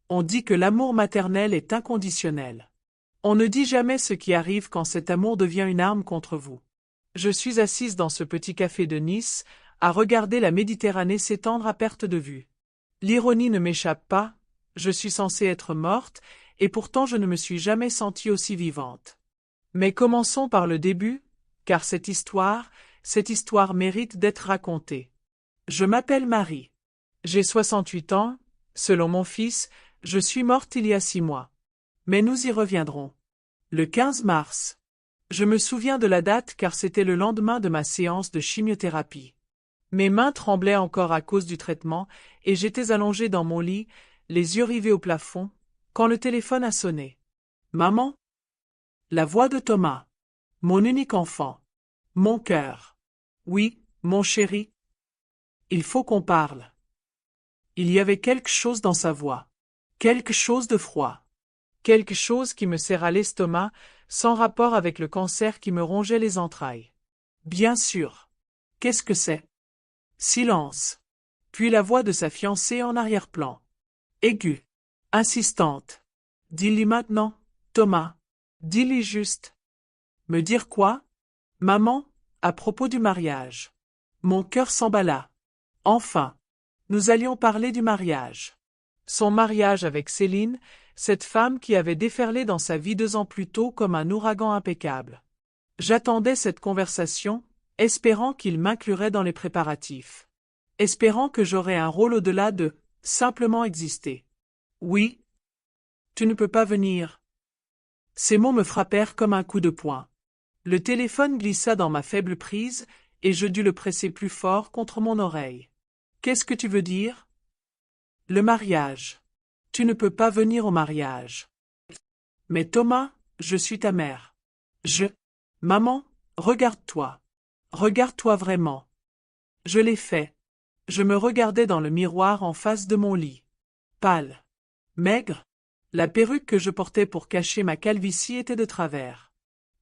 On dit que l'amour maternel est inconditionnel. On ne dit jamais ce qui arrive quand cet amour devient une arme contre vous. Je suis assise dans ce petit café de Nice, à regarder la Méditerranée s'étendre à perte de vue. L'ironie ne m'échappe pas, je suis censée être morte, et pourtant je ne me suis jamais sentie aussi vivante. Mais commençons par le début, car cette histoire mérite d'être racontée. Je m'appelle Marie. J'ai 68 ans, selon mon fils, je suis morte il y a 6 mois. Mais nous y reviendrons. Le 15 mars. Je me souviens de la date car c'était le lendemain de ma séance de chimiothérapie. Mes mains tremblaient encore à cause du traitement, et j'étais allongée dans mon lit, les yeux rivés au plafond, quand le téléphone a sonné. Maman? La voix de Thomas. Mon unique enfant. Mon cœur. Oui, mon chéri. Il faut qu'on parle. Il y avait quelque chose dans sa voix. Quelque chose de froid. Quelque chose qui me serra l'estomac, sans rapport avec le cancer qui me rongeait les entrailles. Bien sûr. Qu'est-ce que c'est? Silence. Puis la voix de sa fiancée en arrière-plan. Aiguë. Insistante. Dis-lui maintenant, Thomas. Dis-lui juste. Me dire quoi? Maman, à propos du mariage. Mon cœur s'emballa. Enfin. Nous allions parler du mariage. Son mariage avec Céline, cette femme qui avait déferlé dans sa vie 2 ans plus tôt comme un ouragan impeccable. J'attendais cette conversation, espérant qu'il m'inclurait dans les préparatifs. Espérant que j'aurais un rôle au-delà de « simplement exister ». Oui. Tu ne peux pas venir. Ces mots me frappèrent comme un coup de poing. Le téléphone glissa dans ma faible prise, et je dus le presser plus fort contre mon oreille. Qu'est-ce que tu veux dire? Le mariage. Tu ne peux pas venir au mariage. Mais Thomas, je suis ta mère. Maman, regarde-toi. Regarde-toi vraiment. Je l'ai fait. Je me regardais dans le miroir en face de mon lit. Pâle. Maigre. La perruque que je portais pour cacher ma calvitie était de travers.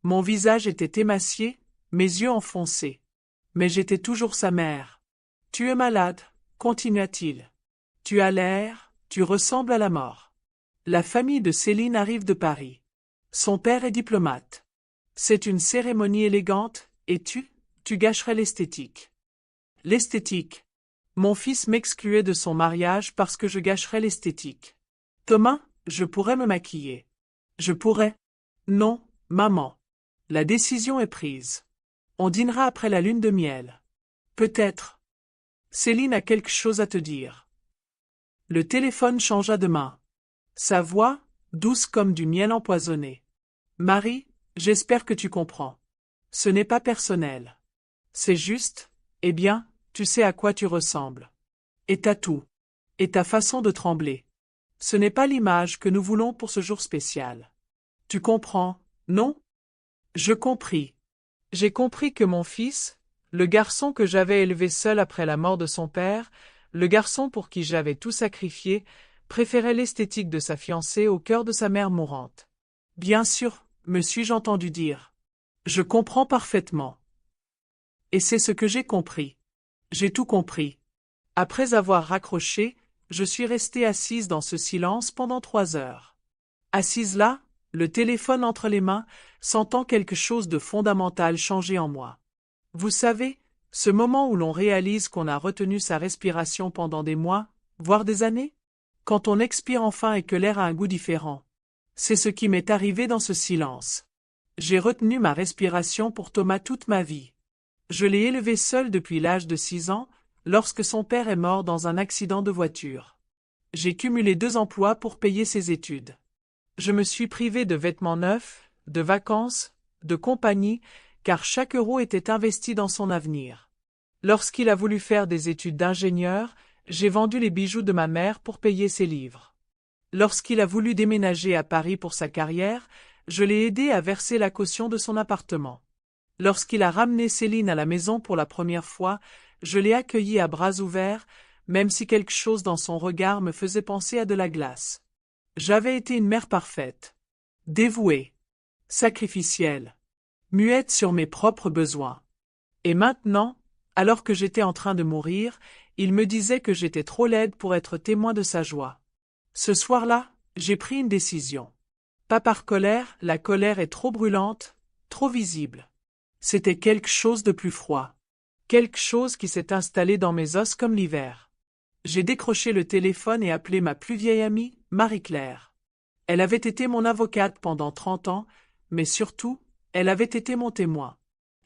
Mon visage était émacié, mes yeux enfoncés. Mais j'étais toujours sa mère. Tu es malade, continua-t-il. Tu as l'air, tu ressembles à la mort. La famille de Céline arrive de Paris. Son père est diplomate. C'est une cérémonie élégante, et tu gâcherais l'esthétique. L'esthétique. Mon fils m'excluait de son mariage parce que je gâcherais l'esthétique. Thomas, je pourrais me maquiller. Je pourrais. Non, maman. La décision est prise. On dînera après la lune de miel. Peut-être. Céline a quelque chose à te dire. Le téléphone changea de main. Sa voix, douce comme du miel empoisonné. Marie, j'espère que tu comprends. Ce n'est pas personnel. C'est juste, eh bien, tu sais à quoi tu ressembles. Et ta toux. Et ta façon de trembler. Ce n'est pas l'image que nous voulons pour ce jour spécial. Tu comprends, non? Je compris. J'ai compris que mon fils, le garçon que j'avais élevé seul après la mort de son père, le garçon pour qui j'avais tout sacrifié, préférait l'esthétique de sa fiancée au cœur de sa mère mourante. Bien sûr, me suis-je entendu dire. Je comprends parfaitement. Et c'est ce que j'ai compris. J'ai tout compris. Après avoir raccroché, je suis restée assise dans ce silence pendant 3 heures. Assise là, le téléphone entre les mains, sentant quelque chose de fondamental changer en moi. Vous savez, ce moment où l'on réalise qu'on a retenu sa respiration pendant des mois, voire des années? Quand on expire enfin et que l'air a un goût différent. C'est ce qui m'est arrivé dans ce silence. J'ai retenu ma respiration pour Thomas toute ma vie. Je l'ai élevé seul depuis l'âge de 6 ans, lorsque son père est mort dans un accident de voiture. J'ai cumulé 2 emplois pour payer ses études. Je me suis privé de vêtements neufs, de vacances, de compagnie, car chaque euro était investi dans son avenir. Lorsqu'il a voulu faire des études d'ingénieur, j'ai vendu les bijoux de ma mère pour payer ses livres. Lorsqu'il a voulu déménager à Paris pour sa carrière, je l'ai aidé à verser la caution de son appartement. Lorsqu'il a ramené Céline à la maison pour la première fois, je l'ai accueilli à bras ouverts, même si quelque chose dans son regard me faisait penser à de la glace. J'avais été une mère parfaite, dévouée, sacrificielle, muette sur mes propres besoins. Et maintenant, alors que j'étais en train de mourir, il me disait que j'étais trop laide pour être témoin de sa joie. Ce soir-là, j'ai pris une décision. Pas par colère, la colère est trop brûlante, trop visible. C'était quelque chose de plus froid. Quelque chose qui s'est installé dans mes os comme l'hiver. J'ai décroché le téléphone et appelé ma plus vieille amie, Marie-Claire. Elle avait été mon avocate pendant 30 ans, mais surtout, elle avait été mon témoin.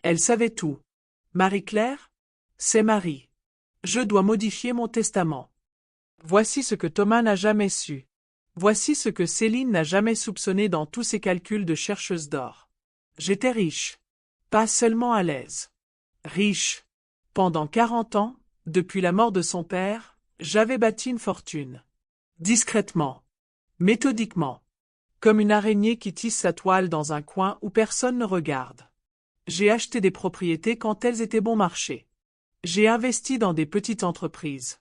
Elle savait tout. Marie-Claire? C'est Marie. Je dois modifier mon testament. Voici ce que Thomas n'a jamais su. Voici ce que Céline n'a jamais soupçonné dans tous ses calculs de chercheuse d'or. J'étais riche. Pas seulement à l'aise. Riche. Pendant 40 ans, depuis la mort de son père, j'avais bâti une fortune. Discrètement. Méthodiquement. Comme une araignée qui tisse sa toile dans un coin où personne ne regarde. J'ai acheté des propriétés quand elles étaient bon marché. J'ai investi dans des petites entreprises.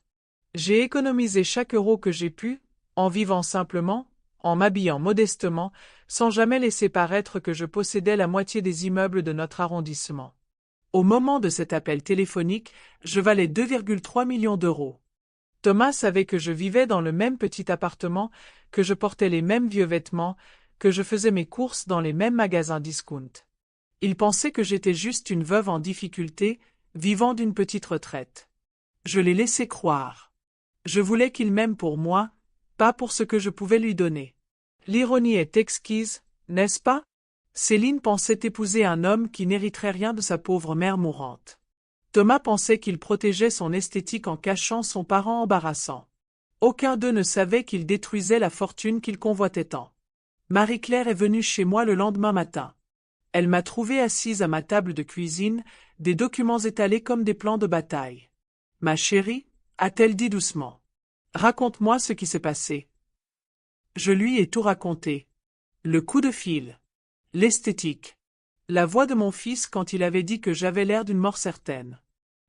J'ai économisé chaque euro que j'ai pu, en vivant simplement, en m'habillant modestement, sans jamais laisser paraître que je possédais la moitié des immeubles de notre arrondissement. Au moment de cet appel téléphonique, je valais 2,3 millions d'euros. Thomas savait que je vivais dans le même petit appartement, que je portais les mêmes vieux vêtements, que je faisais mes courses dans les mêmes magasins discount. Il pensait que j'étais juste une veuve en difficulté, vivant d'une petite retraite. Je l'ai laissé croire. Je voulais qu'il m'aime pour moi, pas pour ce que je pouvais lui donner. L'ironie est exquise, n'est-ce pas? Céline pensait épouser un homme qui n'hériterait rien de sa pauvre mère mourante. Thomas pensait qu'il protégeait son esthétique en cachant son parent embarrassant. Aucun d'eux ne savait qu'il détruisait la fortune qu'il convoitait tant. Marie-Claire est venue chez moi le lendemain matin. Elle m'a trouvé assise à ma table de cuisine, des documents étalés comme des plans de bataille. « Ma chérie » a-t-elle dit doucement. « Raconte-moi ce qui s'est passé. » Je lui ai tout raconté. Le coup de fil. L'esthétique. La voix de mon fils quand il avait dit que j'avais l'air d'une mort certaine.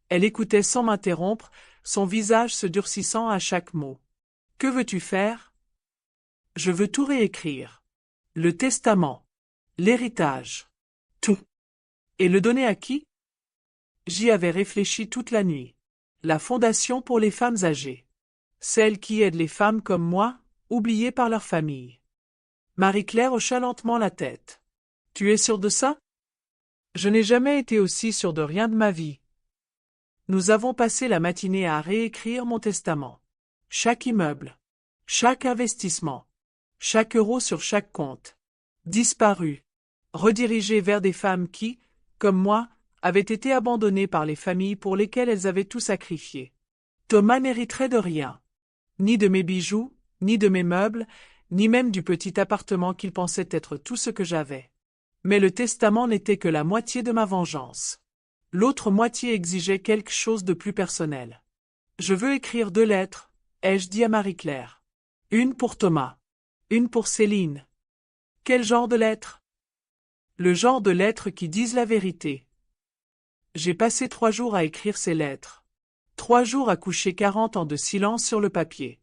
Elle écoutait sans m'interrompre, son visage se durcissant à chaque mot. « Que veux-tu faire ? » « Je veux tout réécrire. Le testament. L'héritage. Tout. Et le donner à qui ? J'y avais réfléchi toute la nuit. La Fondation pour les femmes âgées. Celle qui aide les femmes comme moi, oubliées par leur famille. Marie-Claire hocha lentement la tête. « Tu es sûre de ça ? » Je n'ai jamais été aussi sûre de rien de ma vie. Nous avons passé la matinée à réécrire mon testament. Chaque immeuble. Chaque investissement. Chaque euro sur chaque compte. Disparu. Redirigé vers des femmes qui, comme moi, avaient été abandonnées par les familles pour lesquelles elles avaient tout sacrifié. Thomas n'hériterait de rien. Ni de mes bijoux, ni de mes meubles, ni même du petit appartement qu'il pensait être tout ce que j'avais. Mais le testament n'était que la moitié de ma vengeance. L'autre moitié exigeait quelque chose de plus personnel. « Je veux écrire 2 lettres, ai-je dit à Marie-Claire. Une pour Thomas. Une pour Céline. » Quel genre de lettres ? Le genre de lettres qui disent la vérité. J'ai passé 3 jours à écrire ces lettres. 3 jours à coucher 40 ans de silence sur le papier.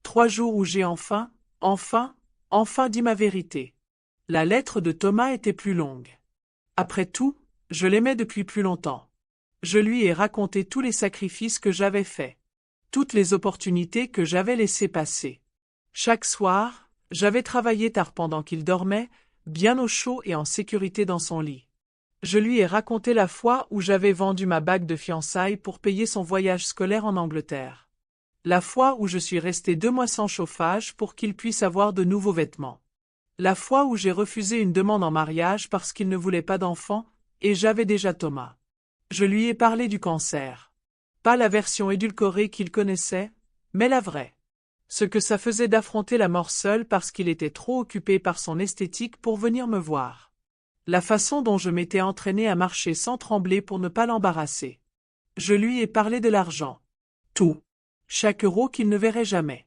3 jours où j'ai enfin dit ma vérité. La lettre de Thomas était plus longue. Après tout, je l'aimais depuis plus longtemps. Je lui ai raconté tous les sacrifices que j'avais faits. Toutes les opportunités que j'avais laissées passer. Chaque soir, j'avais travaillé tard pendant qu'il dormait, bien au chaud et en sécurité dans son lit. Je lui ai raconté la fois où j'avais vendu ma bague de fiançailles pour payer son voyage scolaire en Angleterre. La fois où je suis restée 2 mois sans chauffage pour qu'il puisse avoir de nouveaux vêtements. La fois où j'ai refusé une demande en mariage parce qu'il ne voulait pas d'enfant, et j'avais déjà Thomas. Je lui ai parlé du cancer. Pas la version édulcorée qu'il connaissait, mais la vraie. Ce que ça faisait d'affronter la mort seul parce qu'il était trop occupé par son esthétique pour venir me voir. La façon dont je m'étais entraînée à marcher sans trembler pour ne pas l'embarrasser. Je lui ai parlé de l'argent. Tout. Chaque euro qu'il ne verrait jamais.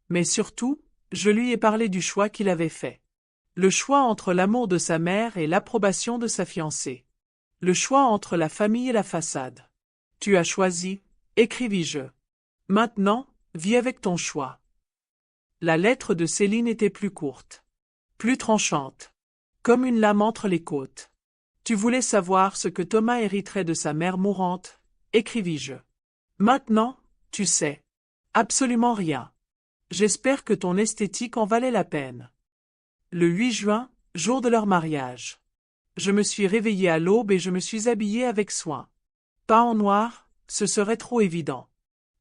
Mais surtout, je lui ai parlé du choix qu'il avait fait. Le choix entre l'amour de sa mère et l'approbation de sa fiancée. Le choix entre la famille et la façade. Tu as choisi, écrivis-je. Maintenant, vis avec ton choix. La lettre de Céline était plus courte. Plus tranchante. Comme une lame entre les côtes. Tu voulais savoir ce que Thomas hériterait de sa mère mourante, écrivis-je. Maintenant, tu sais. Absolument rien. J'espère que ton esthétique en valait la peine. Le 8 juin, jour de leur mariage. Je me suis réveillée à l'aube et je me suis habillée avec soin. Pas en noir, ce serait trop évident.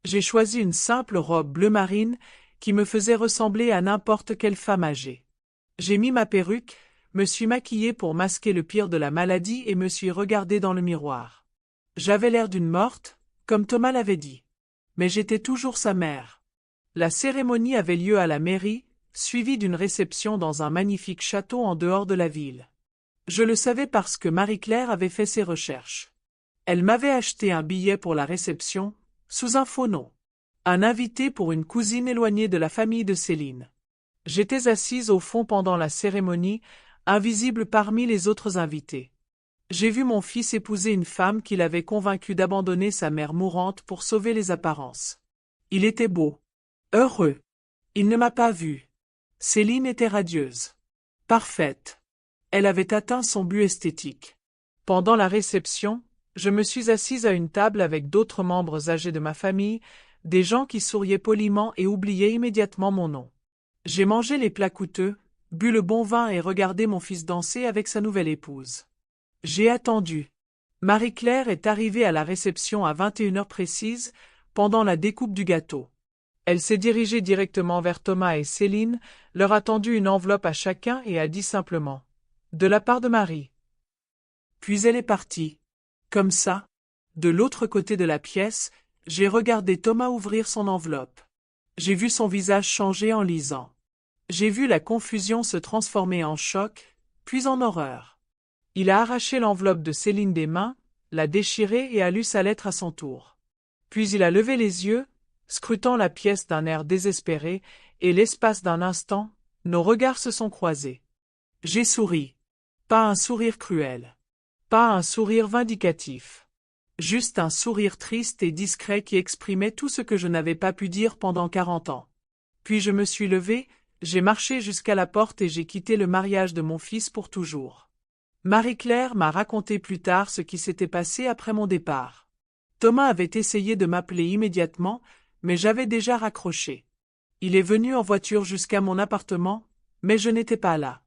J'ai choisi une simple robe bleu marine qui me faisait ressembler à n'importe quelle femme âgée. J'ai mis ma perruque, me suis maquillée pour masquer le pire de la maladie et me suis regardée dans le miroir. J'avais l'air d'une morte, comme Thomas l'avait dit. Mais j'étais toujours sa mère. La cérémonie avait lieu à la mairie, suivie d'une réception dans un magnifique château en dehors de la ville. Je le savais parce que Marie-Claire avait fait ses recherches. Elle m'avait acheté un billet pour la réception, sous un faux nom. Un invité pour une cousine éloignée de la famille de Céline. J'étais assise au fond pendant la cérémonie, invisible parmi les autres invités. J'ai vu mon fils épouser une femme qu'il avait convaincue d'abandonner sa mère mourante pour sauver les apparences. Il était beau. Heureux. Il ne m'a pas vue. Céline était radieuse. Parfaite. Elle avait atteint son but esthétique. Pendant la réception, je me suis assise à une table avec d'autres membres âgés de ma famille, des gens qui souriaient poliment et oubliaient immédiatement mon nom. J'ai mangé les plats coûteux, bu le bon vin et regardé mon fils danser avec sa nouvelle épouse. J'ai attendu. Marie-Claire est arrivée à la réception à 21h précise, pendant la découpe du gâteau. Elle s'est dirigée directement vers Thomas et Céline, leur a tendu une enveloppe à chacun et a dit simplement « De la part de Marie ». Puis elle est partie. Comme ça. De l'autre côté de la pièce, j'ai regardé Thomas ouvrir son enveloppe. J'ai vu son visage changer en lisant. J'ai vu la confusion se transformer en choc, puis en horreur. Il a arraché l'enveloppe de Céline des mains, l'a déchirée et a lu sa lettre à son tour. Puis il a levé les yeux, scrutant la pièce d'un air désespéré, et l'espace d'un instant, nos regards se sont croisés. J'ai souri. Pas un sourire cruel. Pas un sourire vindicatif. Juste un sourire triste et discret qui exprimait tout ce que je n'avais pas pu dire pendant 40 ans. Puis je me suis levée, j'ai marché jusqu'à la porte et j'ai quitté le mariage de mon fils pour toujours. Marie-Claire m'a raconté plus tard ce qui s'était passé après mon départ. Thomas avait essayé de m'appeler immédiatement, mais j'avais déjà raccroché. Il est venu en voiture jusqu'à mon appartement, mais je n'étais pas là.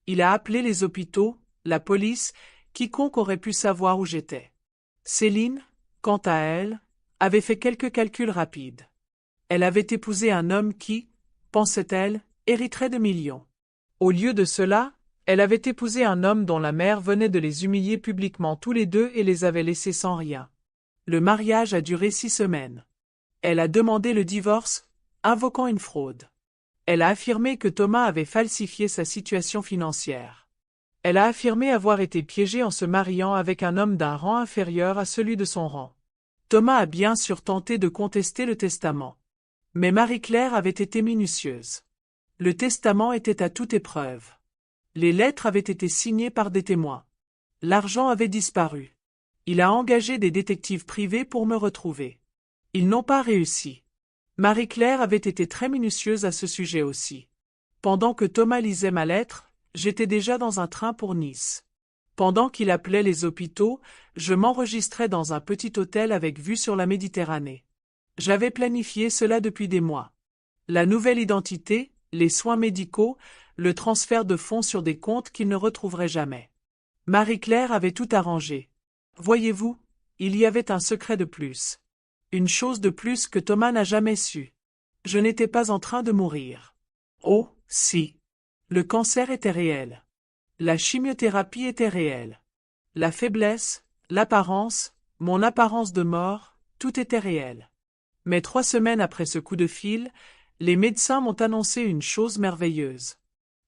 Il a appelé les hôpitaux, la police, quiconque aurait pu savoir où j'étais. Céline, quant à elle, avait fait quelques calculs rapides. Elle avait épousé un homme qui, pensait-elle, hériterait de millions. Au lieu de cela, elle avait épousé un homme dont la mère venait de les humilier publiquement tous les deux et les avait laissés sans rien. Le mariage a duré 6 semaines. Elle a demandé le divorce, invoquant une fraude. Elle a affirmé que Thomas avait falsifié sa situation financière. Elle a affirmé avoir été piégée en se mariant avec un homme d'un rang inférieur à celui de son rang. Thomas a bien sûr tenté de contester le testament. Mais Marie-Claire avait été minutieuse. Le testament était à toute épreuve. Les lettres avaient été signées par des témoins. L'argent avait disparu. Il a engagé des détectives privés pour me retrouver. Ils n'ont pas réussi. Marie-Claire avait été très minutieuse à ce sujet aussi. Pendant que Thomas lisait ma lettre, j'étais déjà dans un train pour Nice. Pendant qu'il appelait les hôpitaux, je m'enregistrais dans un petit hôtel avec vue sur la Méditerranée. J'avais planifié cela depuis des mois. La nouvelle identité, les soins médicaux, le transfert de fonds sur des comptes qu'il ne retrouverait jamais. Marie-Claire avait tout arrangé. Voyez-vous, il y avait un secret de plus. Une chose de plus que Thomas n'a jamais su. Je n'étais pas en train de mourir. Oh, si. Le cancer était réel. La chimiothérapie était réelle. La faiblesse, l'apparence, mon apparence de mort, tout était réel. Mais 3 semaines après ce coup de fil, les médecins m'ont annoncé une chose merveilleuse.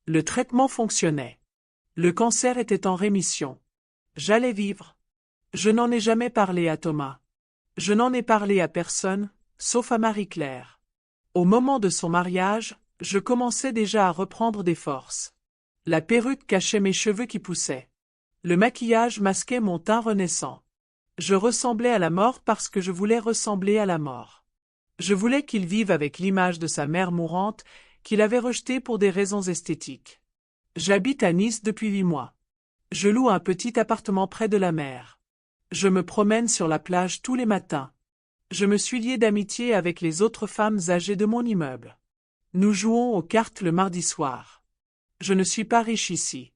Le traitement fonctionnait. Le cancer était en rémission. J'allais vivre. Je n'en ai jamais parlé à Thomas. Je n'en ai parlé à personne, sauf à Marie-Claire. Au moment de son mariage, je commençais déjà à reprendre des forces. La perruque cachait mes cheveux qui poussaient. Le maquillage masquait mon teint renaissant. Je ressemblais à la mort parce que je voulais ressembler à la mort. Je voulais qu'il vive avec l'image de sa mère mourante, qu'il avait rejetée pour des raisons esthétiques. J'habite à Nice depuis 8 mois. Je loue un petit appartement près de la mer. Je me promène sur la plage tous les matins. Je me suis lié d'amitié avec les autres femmes âgées de mon immeuble. Nous jouons aux cartes le mardi soir. Je ne suis pas riche ici.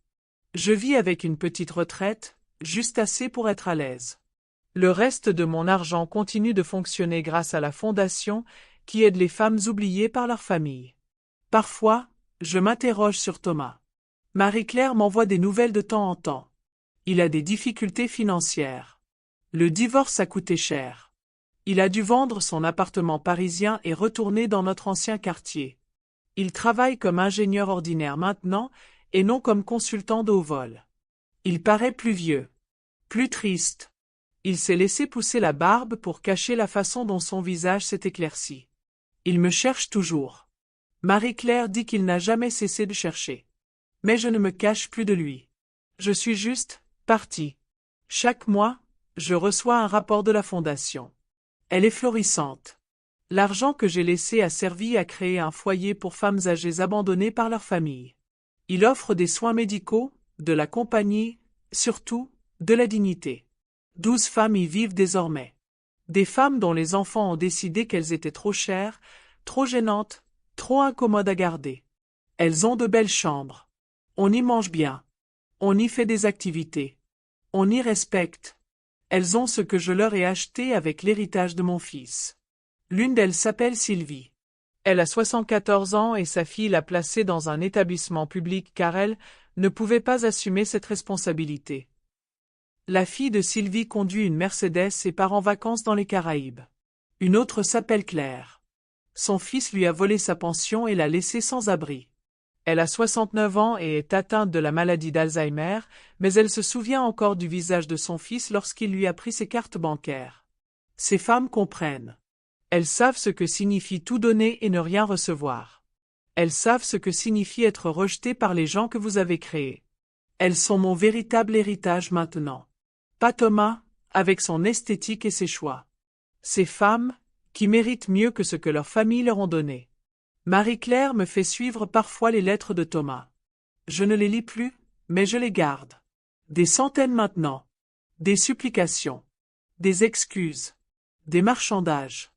Je vis avec une petite retraite, juste assez pour être à l'aise. Le reste de mon argent continue de fonctionner grâce à la fondation qui aide les femmes oubliées par leur famille. Parfois, je m'interroge sur Thomas. Marie-Claire m'envoie des nouvelles de temps en temps. Il a des difficultés financières. Le divorce a coûté cher. Il a dû vendre son appartement parisien et retourner dans notre ancien quartier. Il travaille comme ingénieur ordinaire maintenant et non comme consultant de haut vol. Il paraît plus vieux, plus triste. Il s'est laissé pousser la barbe pour cacher la façon dont son visage s'est éclairci. Il me cherche toujours. Marie-Claire dit qu'il n'a jamais cessé de chercher. Mais je ne me cache plus de lui. Je suis juste partie. Chaque mois, je reçois un rapport de la fondation. Elle est florissante. L'argent que j'ai laissé a servi à créer un foyer pour femmes âgées abandonnées par leur famille. Il offre des soins médicaux, de la compagnie, surtout, de la dignité. 12 femmes y vivent désormais. Des femmes dont les enfants ont décidé qu'elles étaient trop chères, trop gênantes, trop incommodes à garder. Elles ont de belles chambres. On y mange bien. On y fait des activités. On y respecte. Elles ont ce que je leur ai acheté avec l'héritage de mon fils. L'une d'elles s'appelle Sylvie. Elle a 74 ans et sa fille l'a placée dans un établissement public car elle ne pouvait pas assumer cette responsabilité. La fille de Sylvie conduit une Mercedes et part en vacances dans les Caraïbes. Une autre s'appelle Claire. Son fils lui a volé sa pension et l'a laissée sans abri. Elle a 69 ans et est atteinte de la maladie d'Alzheimer, mais elle se souvient encore du visage de son fils lorsqu'il lui a pris ses cartes bancaires. Ces femmes comprennent. Elles savent ce que signifie tout donner et ne rien recevoir. Elles savent ce que signifie être rejetées par les gens que vous avez créés. Elles sont mon véritable héritage maintenant. Pas Thomas, avec son esthétique et ses choix. Ces femmes, qui méritent mieux que ce que leurs familles leur ont donné. Marie-Claire me fait suivre parfois les lettres de Thomas. Je ne les lis plus, mais je les garde. Des centaines maintenant. Des supplications. Des excuses. Des marchandages.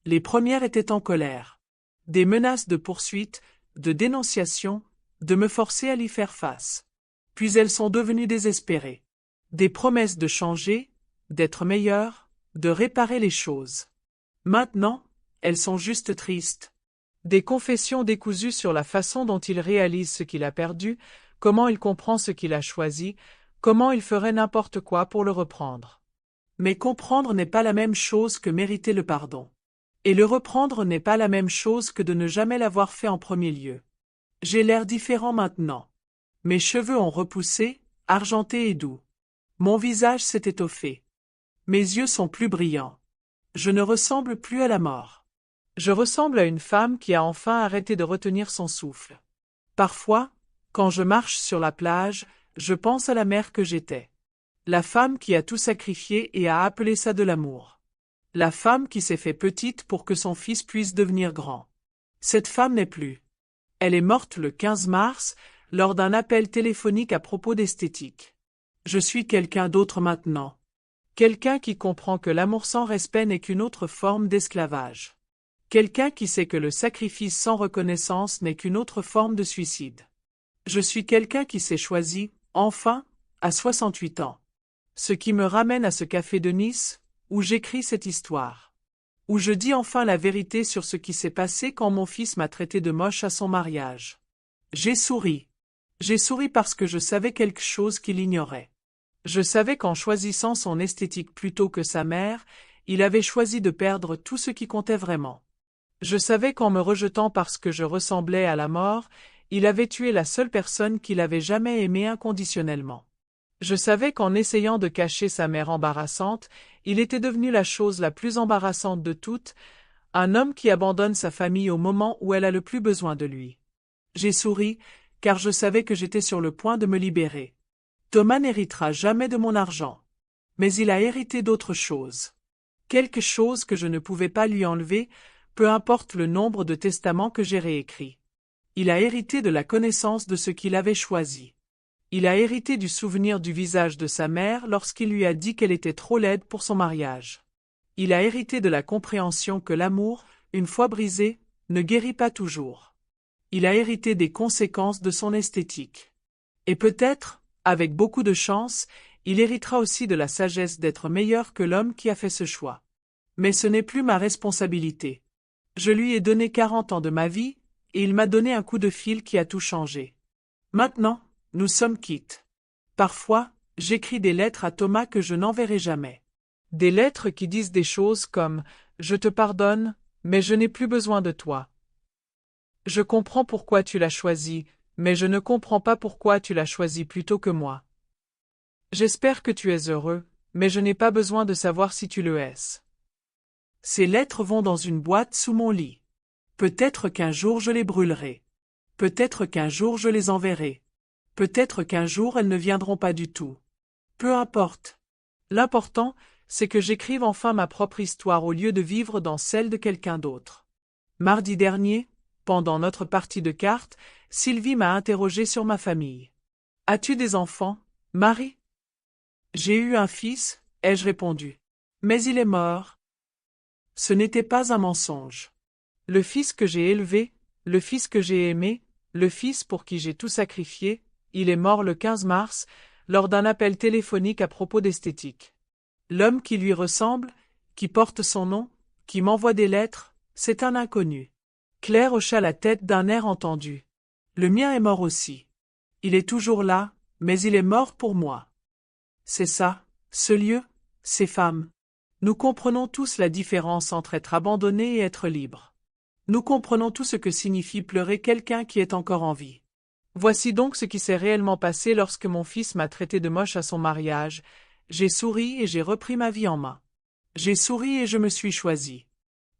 Les premières étaient en colère. Des menaces de poursuite, de dénonciation, de me forcer à l'y faire face. Puis elles sont devenues désespérées. Des promesses de changer, d'être meilleures, de réparer les choses. Maintenant, elles sont juste tristes. Des confessions décousues sur la façon dont il réalise ce qu'il a perdu, comment il comprend ce qu'il a choisi, comment il ferait n'importe quoi pour le reprendre. Mais comprendre n'est pas la même chose que mériter le pardon. Et le reprendre n'est pas la même chose que de ne jamais l'avoir fait en premier lieu. J'ai l'air différent maintenant. Mes cheveux ont repoussé, argentés et doux. Mon visage s'est étoffé. Mes yeux sont plus brillants. Je ne ressemble plus à la mort. Je ressemble à une femme qui a enfin arrêté de retenir son souffle. Parfois, quand je marche sur la plage, je pense à la mère que j'étais. La femme qui a tout sacrifié et a appelé ça de l'amour. La femme qui s'est fait petite pour que son fils puisse devenir grand. Cette femme n'est plus. Elle est morte le 15 mars, lors d'un appel téléphonique à propos d'esthétique. Je suis quelqu'un d'autre maintenant. Quelqu'un qui comprend que l'amour sans respect n'est qu'une autre forme d'esclavage. Quelqu'un qui sait que le sacrifice sans reconnaissance n'est qu'une autre forme de suicide. Je suis quelqu'un qui s'est choisi, enfin, à 68 ans. Ce qui me ramène à ce café de Nice, où j'écris cette histoire. Où je dis enfin la vérité sur ce qui s'est passé quand mon fils m'a traité de moche à son mariage. J'ai souri. J'ai souri parce que je savais quelque chose qu'il ignorait. Je savais qu'en choisissant son esthétique plutôt que sa mère, il avait choisi de perdre tout ce qui comptait vraiment. Je savais qu'en me rejetant parce que je ressemblais à la mort, il avait tué la seule personne qu'il avait jamais aimée inconditionnellement. Je savais qu'en essayant de cacher sa mère embarrassante, il était devenu la chose la plus embarrassante de toutes, un homme qui abandonne sa famille au moment où elle a le plus besoin de lui. J'ai souri, car je savais que j'étais sur le point de me libérer. Thomas n'héritera jamais de mon argent. Mais il a hérité d'autre chose. Quelque chose que je ne pouvais pas lui enlever, peu importe le nombre de testaments que j'ai réécrits. Il a hérité de la connaissance de ce qu'il avait choisi. Il a hérité du souvenir du visage de sa mère lorsqu'il lui a dit qu'elle était trop laide pour son mariage. Il a hérité de la compréhension que l'amour, une fois brisé, ne guérit pas toujours. Il a hérité des conséquences de son esthétique. Et peut-être, avec beaucoup de chance, il héritera aussi de la sagesse d'être meilleur que l'homme qui a fait ce choix. Mais ce n'est plus ma responsabilité. Je lui ai donné 40 ans de ma vie, et il m'a donné un coup de fil qui a tout changé. Maintenant, nous sommes quittes. Parfois, j'écris des lettres à Thomas que je n'enverrai jamais. Des lettres qui disent des choses comme « Je te pardonne, mais je n'ai plus besoin de toi. Je comprends pourquoi tu l'as choisi, mais je ne comprends pas pourquoi tu l'as choisi plutôt que moi. J'espère que tu es heureux, mais je n'ai pas besoin de savoir si tu le es. » Ces lettres vont dans une boîte sous mon lit. Peut-être qu'un jour je les brûlerai. Peut-être qu'un jour je les enverrai. Peut-être qu'un jour elles ne viendront pas du tout. Peu importe. L'important, c'est que j'écrive enfin ma propre histoire au lieu de vivre dans celle de quelqu'un d'autre. Mardi dernier, pendant notre partie de cartes, Sylvie m'a interrogé sur ma famille. « As-tu des enfants, Marie ?»« J'ai eu un fils, ai-je répondu. Mais il est mort. » Ce n'était pas un mensonge. Le fils que j'ai élevé, le fils que j'ai aimé, le fils pour qui j'ai tout sacrifié, il est mort le 15 mars, lors d'un appel téléphonique à propos d'esthétique. L'homme qui lui ressemble, qui porte son nom, qui m'envoie des lettres, c'est un inconnu. Claire hocha la tête d'un air entendu. Le mien est mort aussi. Il est toujours là, mais il est mort pour moi. C'est ça, ce lieu, ces femmes. Nous comprenons tous la différence entre être abandonné et être libre. Nous comprenons tout ce que signifie pleurer quelqu'un qui est encore en vie. Voici donc ce qui s'est réellement passé lorsque mon fils m'a traité de moche à son mariage. J'ai souri et j'ai repris ma vie en main. J'ai souri et je me suis choisi.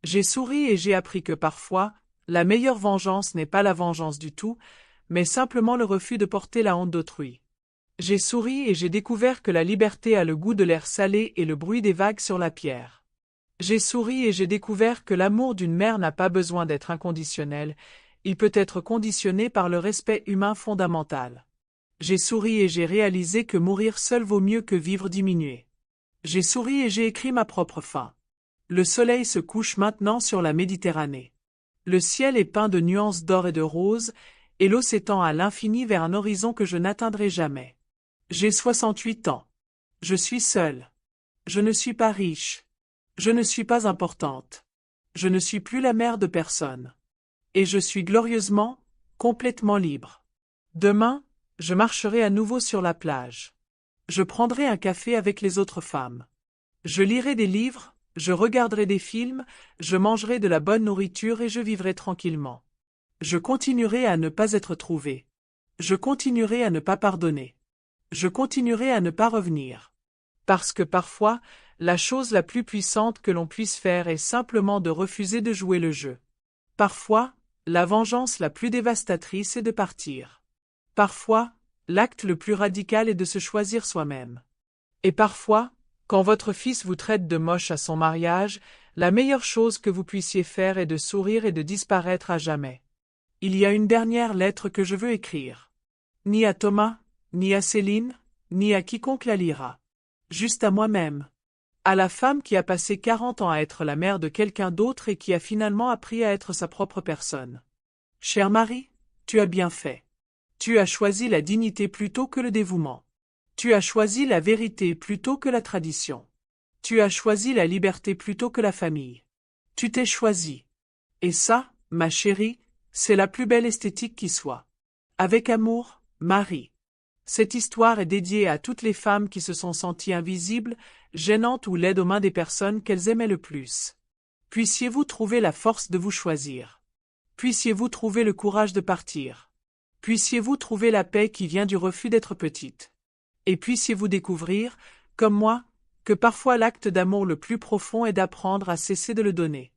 J'ai souri et j'ai appris que parfois, la meilleure vengeance n'est pas la vengeance du tout, mais simplement le refus de porter la honte d'autrui. J'ai souri et j'ai découvert que la liberté a le goût de l'air salé et le bruit des vagues sur la pierre. J'ai souri et j'ai découvert que l'amour d'une mère n'a pas besoin d'être inconditionnel, il peut être conditionné par le respect humain fondamental. J'ai souri et j'ai réalisé que mourir seul vaut mieux que vivre diminué. J'ai souri et j'ai écrit ma propre fin. Le soleil se couche maintenant sur la Méditerranée. Le ciel est peint de nuances d'or et de rose, et l'eau s'étend à l'infini vers un horizon que je n'atteindrai jamais. J'ai 68 ans. Je suis seule. Je ne suis pas riche. Je ne suis pas importante. Je ne suis plus la mère de personne. Et je suis glorieusement, complètement libre. Demain, je marcherai à nouveau sur la plage. Je prendrai un café avec les autres femmes. Je lirai des livres, je regarderai des films, je mangerai de la bonne nourriture et je vivrai tranquillement. Je continuerai à ne pas être trouvée. Je continuerai à ne pas pardonner. Je continuerai à ne pas revenir. Parce que parfois, la chose la plus puissante que l'on puisse faire est simplement de refuser de jouer le jeu. Parfois, la vengeance la plus dévastatrice est de partir. Parfois, l'acte le plus radical est de se choisir soi-même. Et parfois, quand votre fils vous traite de moche à son mariage, la meilleure chose que vous puissiez faire est de sourire et de disparaître à jamais. Il y a une dernière lettre que je veux écrire. Ni à Thomas, ni à Céline, ni à quiconque la lira. Juste à moi-même. À la femme qui a passé 40 ans à être la mère de quelqu'un d'autre et qui a finalement appris à être sa propre personne. Chère Marie, tu as bien fait. Tu as choisi la dignité plutôt que le dévouement. Tu as choisi la vérité plutôt que la tradition. Tu as choisi la liberté plutôt que la famille. Tu t'es choisi. Et ça, ma chérie, c'est la plus belle esthétique qui soit. Avec amour, Marie. Cette histoire est dédiée à toutes les femmes qui se sont senties invisibles, gênantes ou laides aux mains des personnes qu'elles aimaient le plus. Puissiez-vous trouver la force de vous choisir. Puissiez-vous trouver le courage de partir. Puissiez-vous trouver la paix qui vient du refus d'être petite. Et puissiez-vous découvrir, comme moi, que parfois l'acte d'amour le plus profond est d'apprendre à cesser de le donner.